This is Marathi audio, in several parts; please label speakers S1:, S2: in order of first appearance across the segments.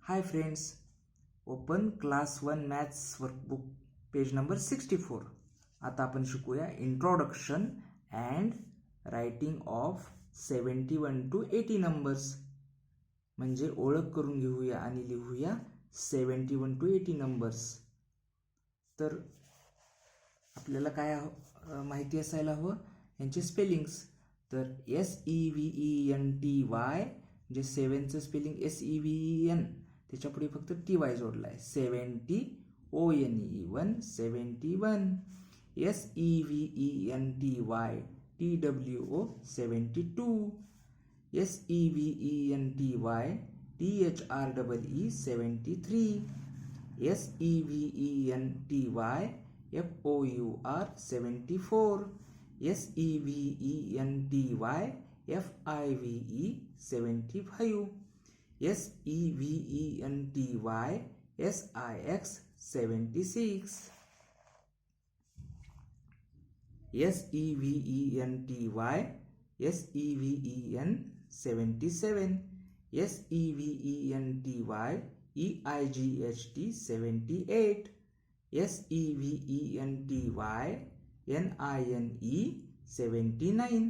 S1: Hi friends, open class 1 maths workbook page number 64. आता आपण शिकूया introduction and writing of 71 to 80 numbers. म्हणजे ओळख करून घेऊया आणि लिहूया 71 to 80 नंबर्स. तर आपल्याला काय माहिती असायला हवं यांचे स्पेलिंग्स. तर SEVENTY म्हणजे 7चं स्पेलिंग SEVEN, त्याच्या पुढे फक्त TY जोडला आहे. 70 ONE 71. SEVENTY TWO 72. SEVENTY THREE 73. SEVENTY FOUR 74. SEVENTY FIVE 75. SEVENTY SIX 76. SEVENTY SEVEN 77. SEVENTY EIGHT 78. SEVENTY NINE 79.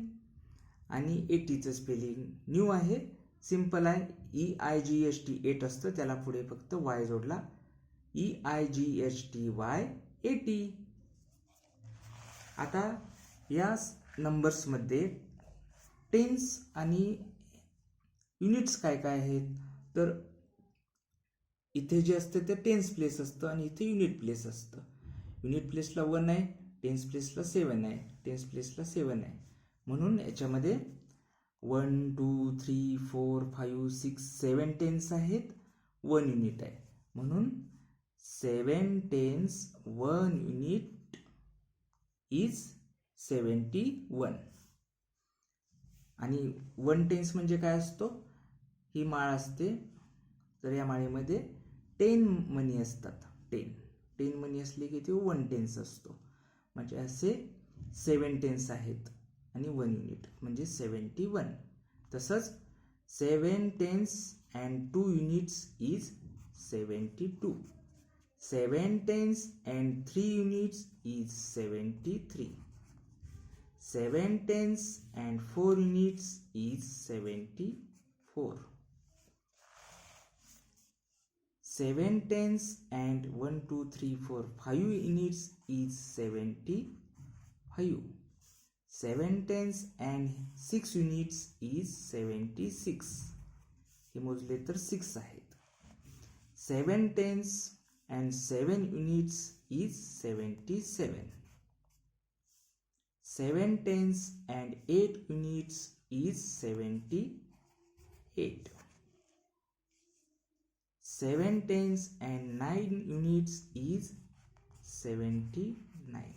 S1: आणि 80चं स्पेलिंग न्यू आहे, सिंपल आहे. EIGHT 8 असतं, त्याला पुढे फक्त Y जोडला. EIGHTY 80. आता या नंबर्समध्ये टेन्स आणि युनिट्स काय काय आहेत. तर इथे जे असते ते टेन्स प्लेस असतं आणि इथे युनिट प्लेस असतं. युनिट प्लेसला 1 आहे, टेन्स प्लेसला 7 आहे, टेन्स प्लेसला 7 आहे. म्हणून याच्यामध्ये 1 2 3 4 5 6 7 टेन्स आहेत, 1 युनिट आहे. म्हणून 7 टेन्स 1 युनिट इज 71. आणि 1 टेन्स म्हणजे काय असतो, ही माळ असते. तर या माळेमध्ये 10 मनी असतात. 10 मनी असले की ते 1 टेन्स असतो. म्हणजे असे 7 टेन्स आहेत आणि 1 युनिट म्हणजे 71. तसंच 7 tens and 2 units is 72. 7 tens and 3 units is 73. 7 tens and 4 units is 74. 7 tens and 1 2 3 4 5 units is 75. 7 tens and 6 units is 76. हे मोजले तर 6 आहेत. 7 tens and 7 units is 77. 7 tens and 8 units is 78. 7 tens and 9 units is 79.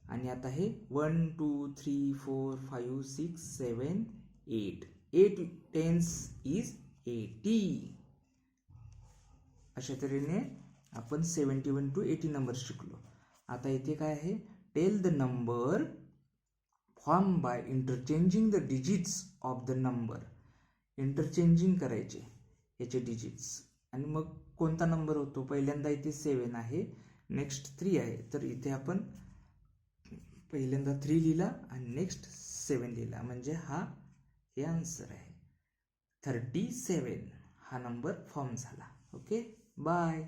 S1: आणि आता हे 1 2 3 4 5 6 7 8 8 टेन्स इज 80. अशा तऱ्हेने आपण 71 to 80 नंबर शिकलो. आता इथे काय आहे, tell the number form by interchanging the digits of the number. Interchanging करायचे याचे डिजिट्स आणि मग कोणता नंबर होतो. पहिल्यांदा इथे 7 आहे, नेक्स्ट 3 आहे. तर इथे आपण पहिल्यांदा 3 लिहिला आणि नेक्स्ट 7 लिहिला, म्हणजे हे आन्सर आहे 37. हा नंबर फॉर्म झाला. Okay, bye.